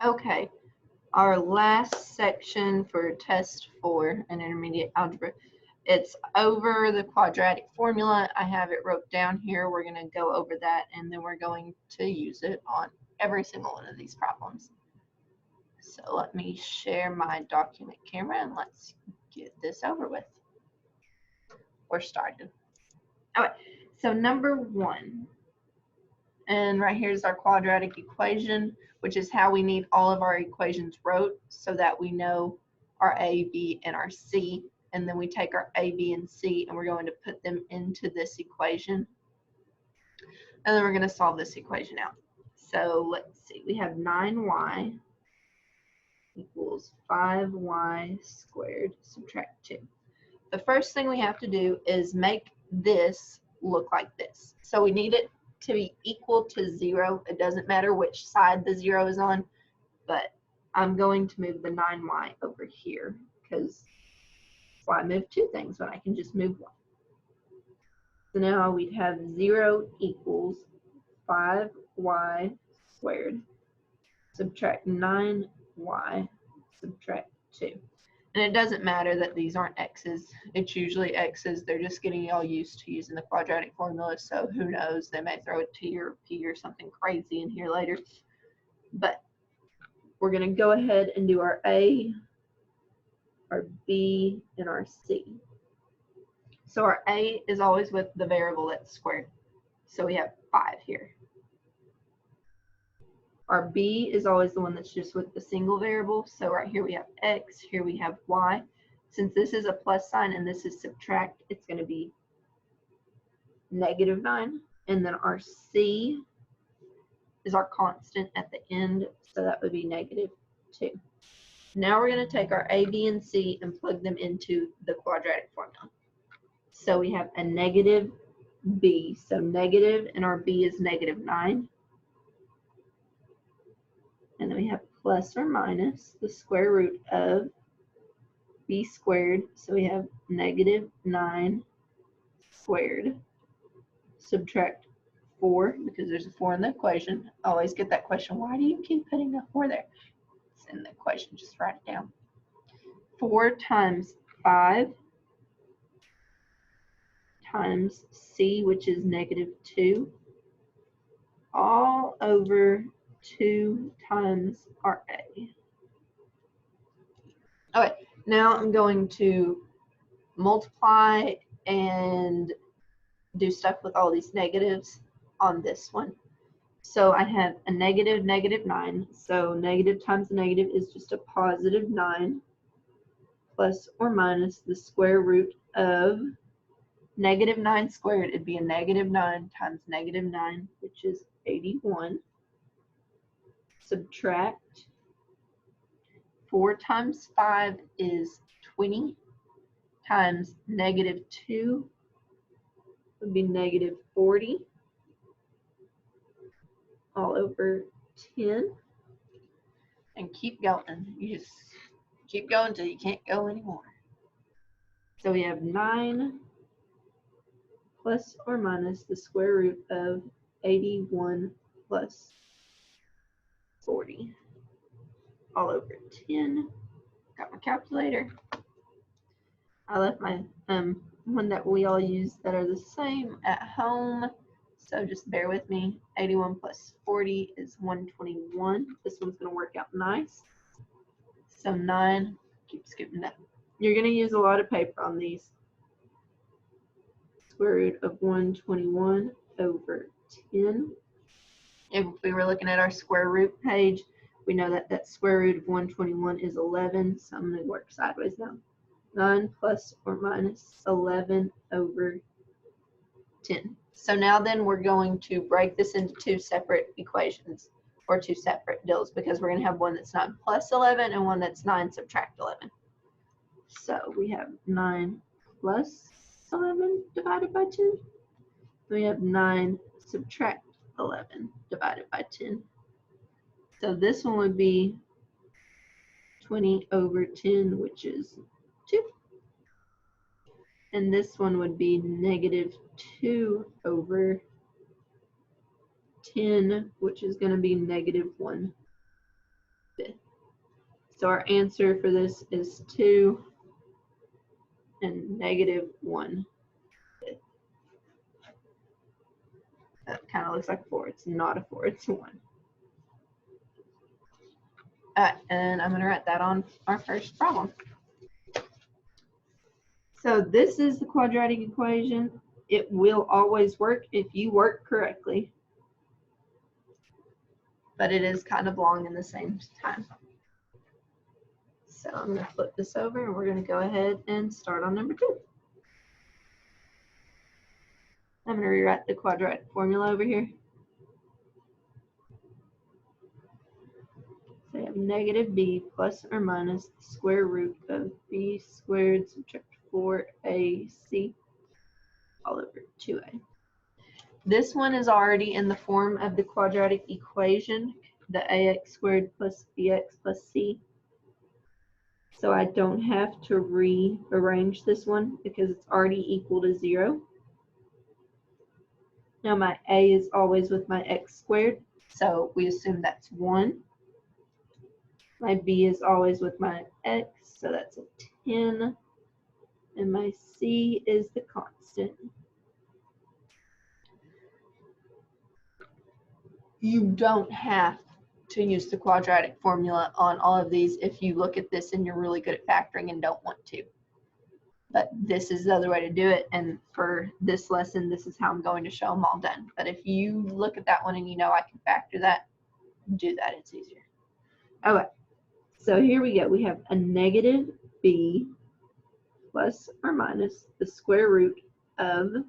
Okay, our last section for test 4 in intermediate algebra. It's over the quadratic formula. I have it wrote down here. We're going to go over that and then we're going to use it on every single one of these problems. So let me share my document camera and let's get this over with. Or started. Alright, so number 1. And right here is our quadratic equation, which is how we need all of our equations wrote so that we know our A, B, and our C. And then we take our A, B, and C and we're going to put them into this equation. And then we're going to solve this equation out. So let's see, we have 9y equals 5y squared, subtract 2. The first thing we have to do is make this look like this. So we need it to be equal to 0. It doesn't matter which side the 0 is on, but I'm going to move the 9y over here because why move 2 things when I can just move 1? So now we'd have 0 equals 5y squared, subtract 9y, subtract 2. And it doesn't matter that these aren't x's. It's usually x's. They're just getting y'all used to using the quadratic formula, so who knows, they may throw a t or a p or something crazy in here later. But we're going to go ahead and do our A, our B, and our C. So our A is always with the variable that's squared. So we have 5 here. Our B is always the one that's just with the single variable. So right here we have x, here we have y. Since this is a plus sign and this is subtract, it's going to be -9. And then our C is our constant at the end, so that would be -2. Now we're going to take our A, B, and C and plug them into the quadratic formula. So we have a negative B, so negative, and our B is -9. And then we have plus or minus the square root of b squared. So we have -9 squared. Subtract 4, because there's a 4 in the equation. I always get that question, why do you keep putting a 4 there? It's in the equation, just write it down. 4 times 5 times c, which is -2, all over 2 times our A. Okay, now I'm going to multiply and do stuff with all these negatives on this one. So I have a negative, -9. So negative times a negative is just a +9, plus or minus the square root of -9 squared. It'd be a -9 times -9, which is 81. Subtract 4 times 5 is 20 times -2 would be -40 all over 10. And keep going. You just keep going until you can't go anymore. So we have 9 plus or minus the square root of 81 plus 40 all over 10. Got my calculator. I left my one that we all use that are the same at home, so just bear with me. 81 plus 40 is 121. This one's going to work out nice. So 9, keep skipping that. You're going to use a lot of paper on these. Square root of 121 over 10. If we were looking at our square root page, we know that that square root of 121 is 11, so I'm going to work sideways now. 9 plus or minus 11 over 10. So now then we're going to break this into 2 separate equations, or 2 separate deals, because we're going to have one that's 9 plus 11 and one that's 9 subtract 11. So we have 9 plus 11 divided by 10. We have 9 subtract 11 divided by 10. So this one would be 20 over 10, which is 2. And this one would be -2 over 10, which is going to be -1. So our answer for this is 2 and negative 1. That kind of looks like a 4. It's not a 4, it's a 1. Alright, and I'm going to write that on our first problem. So this is the quadratic equation. It will always work if you work correctly, but it is kind of long in the same time. So I'm going to flip this over and we're going to go ahead and start on number 2. I'm going to rewrite the quadratic formula over here. So I have negative b plus or minus the square root of b squared subtract 4ac all over 2a. This one is already in the form of the quadratic equation, the ax squared plus bx plus c. So I don't have to rearrange this one because it's already equal to 0. Now my a is always with my x squared, so we assume that's 1. My b is always with my x, so that's a 10. And my c is the constant. You don't have to use the quadratic formula on all of these if you look at this and you're really good at factoring and don't want to. But this is the other way to do it, and for this lesson, this is how I'm going to show them all done. But if you look at that one and you know I can factor that, do that, it's easier. Okay, so here we go. We have a negative b plus or minus the square root of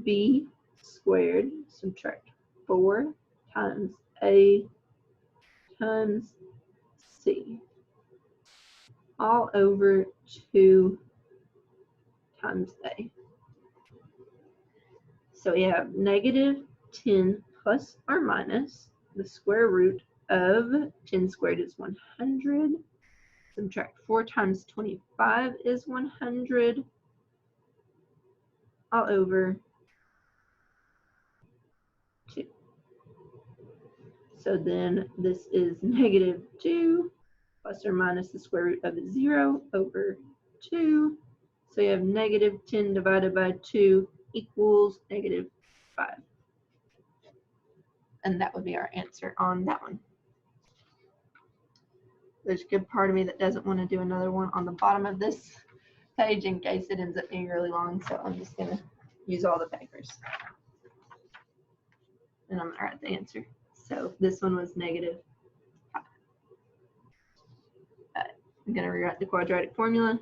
b squared subtract 4 times a times c all over 2 times a. So we have negative 10 plus or minus the square root of 10 squared is 100. Subtract 4 times 25 is 100 all over 2. So then this is negative 2 plus or minus the square root of 0 over 2. So you have negative 10 divided by 2 equals negative 5. And that would be our answer on that one. There's a good part of me that doesn't want to do another one on the bottom of this page in case it ends up being really long, so I'm just going to use all the papers. And I'm going to write the answer. So this one was negative 5. I'm going to rewrite the quadratic formula.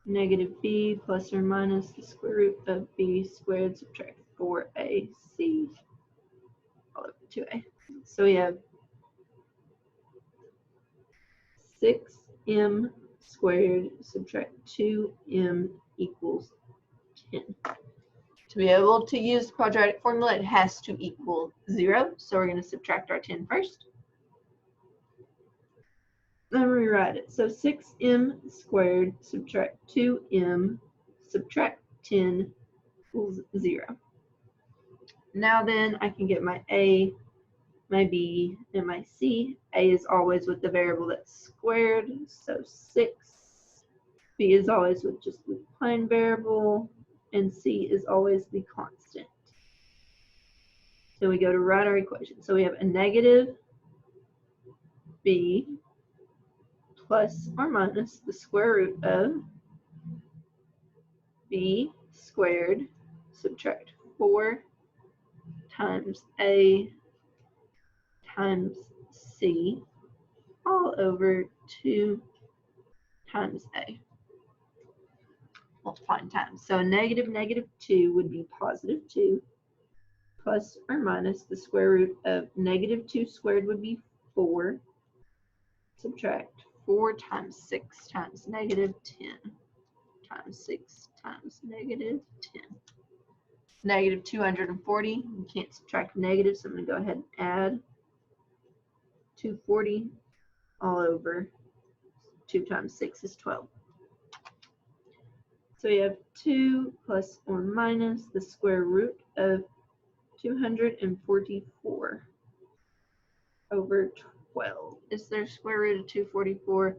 Negative b plus or minus the square root of b squared subtract 4ac all over 2a. So we have 6m squared subtract 2m equals 10. To be able to use the quadratic formula, it has to equal 0. So we're going to subtract our 10 first. Then rewrite it. So 6m squared subtract 2m subtract 10 equals 0. Now then I can get my a, my b, and my c. A is always with the variable that's squared, so 6. B is always with just the plain variable, and c is always the constant. So we go to write our equation. So we have a negative b plus or minus the square root of b squared subtract 4 times a times c all over 2 times a. Multiplying times. So negative 2 would be positive 2 plus or minus the square root of negative 2 squared would be 4. Subtract 4 times 6 times negative 10 times 6 times negative 10. Negative 240. You can't subtract negatives, so I'm going to go ahead and add 240 all over 2 times 6 is 12. So you have 2 plus or minus the square root of 244 over 12. Is there square root of 244?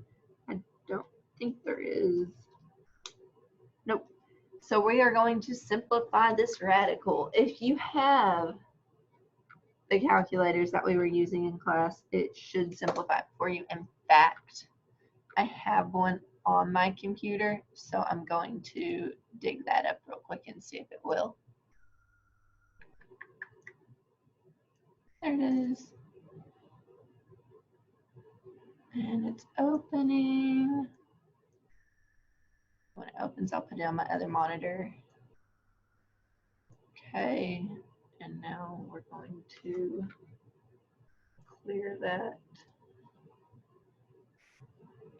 I don't think there is. Nope. So we are going to simplify this radical. If you have the calculators that we were using in class, it should simplify it for you. In fact, I have one on my computer, so I'm going to dig that up real quick and see if it will. There it is. And it's opening. When it opens, I'll put it on my other monitor. Okay, and now we're going to clear that.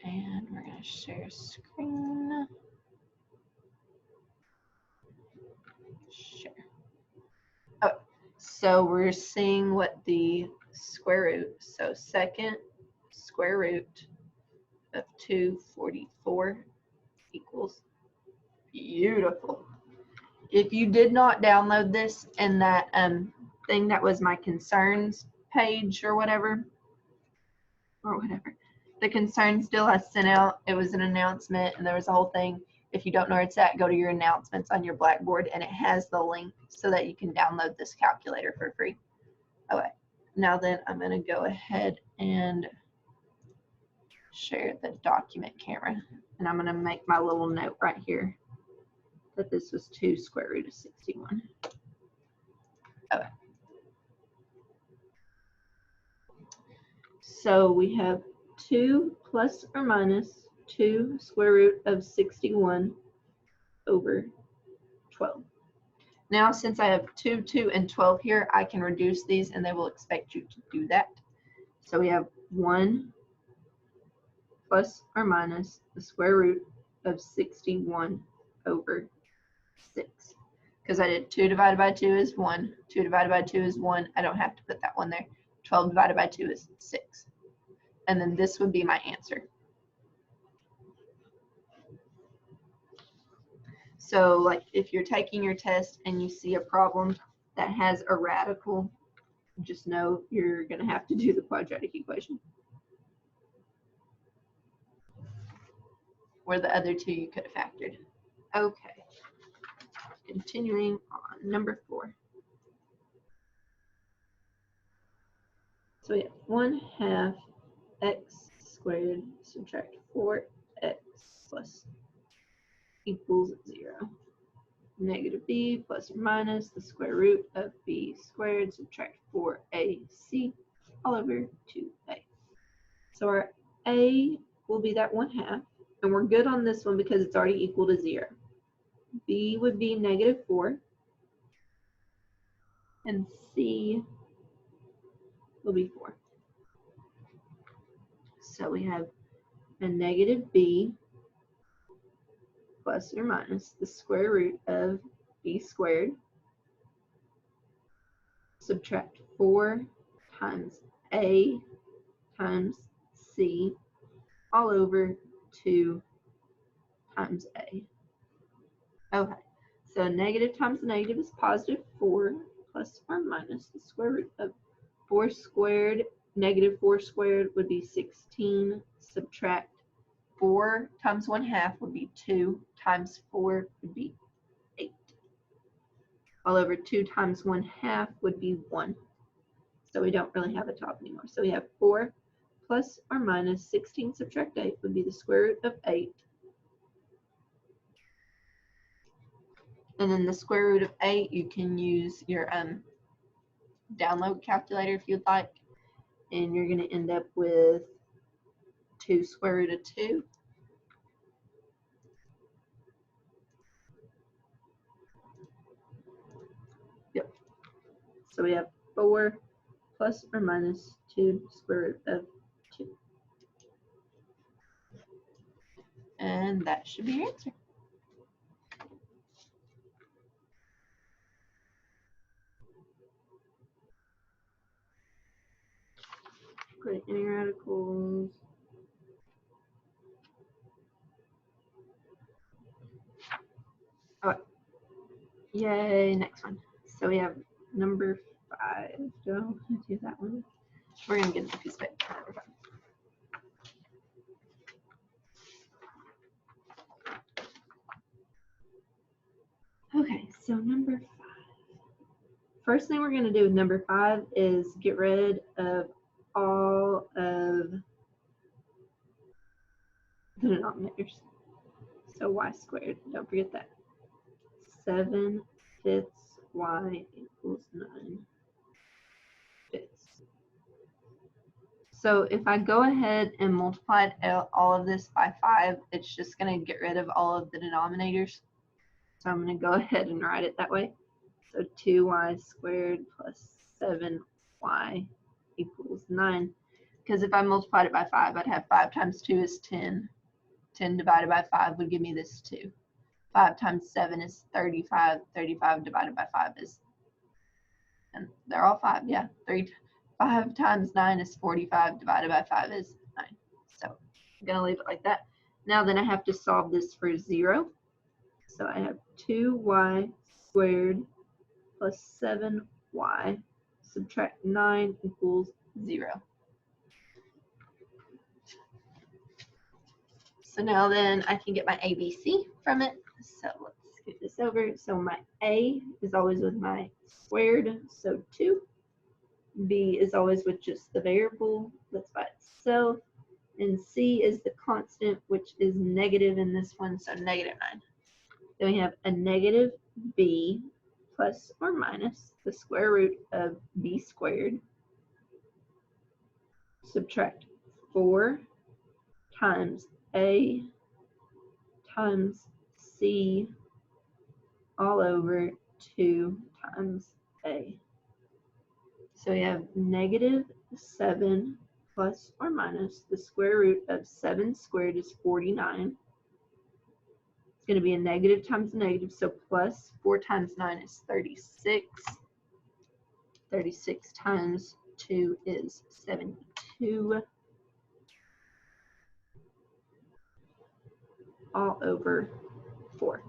And we're going to share screen. Share. Oh, so we're seeing what the square root, so second square root of 244 equals. Beautiful. If you did not download this in that thing that was my concerns page or whatever, the concerns deal I sent out, it was an announcement and there was a whole thing. If you don't know where it's at, go to your announcements on your Blackboard and it has the link so that you can download this calculator for free. Okay, now then I'm going to go ahead and share the document camera, and I'm going to make my little note right here that this was 2 square root of 61. Okay. So we have 2 plus or minus 2 square root of 61 over 12. Now, since I have 2, 2, and 12 here, I can reduce these and they will expect you to do that. So we have 1 plus or minus the square root of 61 over 6. Because I did 2 divided by 2 is 1, 2 divided by 2 is 1. I don't have to put that one there. 12 divided by 2 is 6. And then this would be my answer. So like if you're taking your test and you see a problem that has a radical, just know you're going to have to do the quadratic equation. Or the other two you could have factored. Okay. Continuing on, number 4. So we have 1/2 x squared subtract 4x plus equals 0. Negative b plus or minus the square root of b squared subtract 4ac all over 2a. So our a will be that 1/2, and we're good on this one because it's already equal to 0. B would be negative 4, and C will be 4. So we have a negative B plus or minus the square root of B squared, subtract 4 times A times C all over 2 times A. Okay, so negative times negative is positive 4 plus or minus the square root of 4 squared. Negative 4 squared would be 16. Subtract 4 times 1/2 would be 2 times 4 would be 8. All over 2 times 1/2 would be 1. So we don't really have a top anymore. So we have 4 plus or minus 16 subtract 8 would be the square root of 8. And then the square root of 8, you can use your download calculator if you'd like. And you're going to end up with 2 square root of 2. Yep. So we have 4 plus or minus 2 square root of 2. And that should be your answer. Great, any radicals? All right. Yay, next one. So we have number 5. Do I want to do that one? We're going to get a piece of paper. Number 5. Okay, so number 5. First thing we're going to do with number 5 is get rid of all of the denominators. So y squared, don't forget that. 7 fifths y equals 9 fifths. So if I go ahead and multiply all of this by 5, it's just going to get rid of all of the denominators. So I'm going to go ahead and write it that way. So 2y squared plus 7y equals 9. Because if I multiplied it by 5, I'd have 5 times 2 is 10. 10 divided by 5 would give me this 2. 5 times 7 is 35. 35 divided by 5 is, and they're all 5, yeah. 5 times 9 is 45, divided by 5 is 9. So I'm going to leave it like that. Now then I have to solve this for 0. So I have 2y squared plus 7y subtract 9 equals 0. So now then I can get my ABC from it. So let's get this over. So my A is always with my squared, so 2. B is always with just the variable that's by itself. And C is the constant, which is negative in this one, so negative 9. Then we have a negative B plus or minus the square root of B squared. Subtract 4 times A times C all over 2 times A. So we have negative 7 plus or minus the square root of 7 squared is 49. It's going to be a negative times a negative, so plus 4 times 9 is 36. 36 times 2 is 72. All over 4.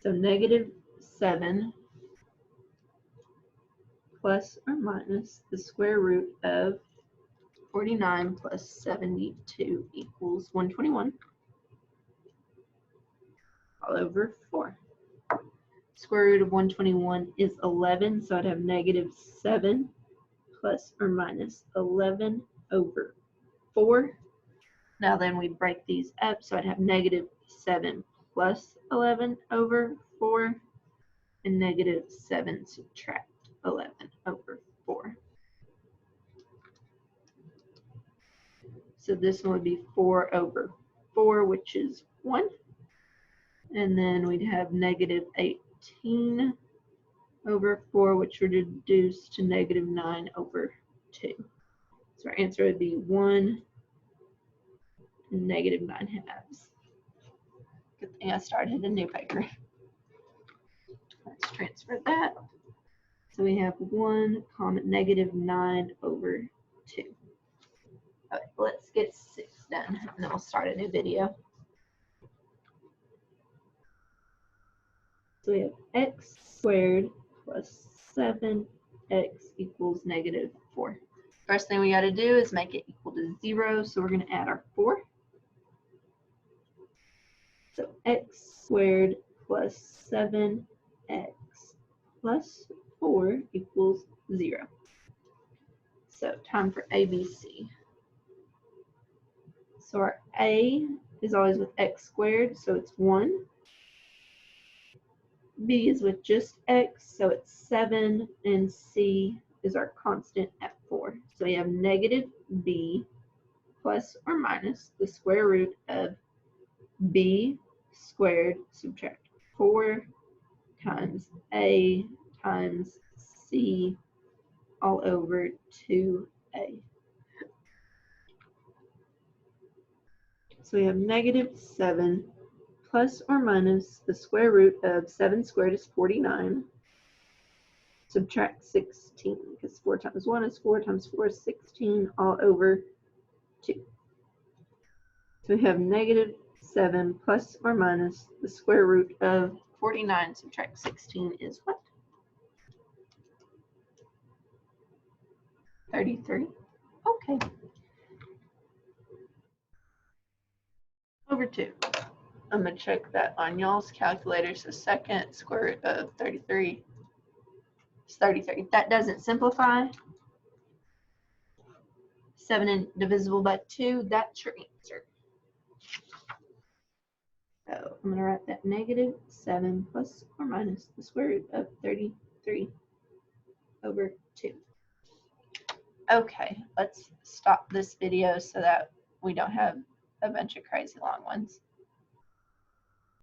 So negative 7 plus or minus the square root of 49 plus 72 equals 121. All over 4. Square root of 121 is 11, so I'd have negative 7 plus or minus 11 over 4. Now then we break these up, so I'd have negative 7 plus 11 over 4 and negative 7 subtract 11 over 4. So this one would be 4 over 4, which is 1. And then we'd have negative 18 over 4, which would reduce to negative 9 over 2. So our answer would be 1 and negative 9 halves. Good thing I started a new paper. Let's transfer that. So we have 1 comma negative 9 over 2. Okay, let's get 6 done, and then we'll start a new video. So we have x squared plus 7x equals negative 4. First thing we got to do is make it equal to 0, so we're going to add our 4. So x squared plus 7x plus 4 equals 0. So time for ABC. So our A is always with x squared, so it's 1. B is with just x, so it's 7, and C is our constant at 4. So we have negative B plus or minus the square root of B squared subtract 4 times A times C all over 2A. So we have negative 7 plus or minus the square root of 7 squared is 49. Subtract 16, because 4 times 1 is 4 times 4 is 16, all over 2. So we have negative 7 plus or minus the square root of 49 subtract 16 is what? 33. Okay. Over 2. I'm going to check that on y'all's calculators. The second square root of 33 is 33. That doesn't simplify. 7 divisible by 2, that's your answer. So I'm going to write that negative 7 plus or minus the square root of 33 over 2. Okay, let's stop this video so that we don't have a bunch of crazy long ones.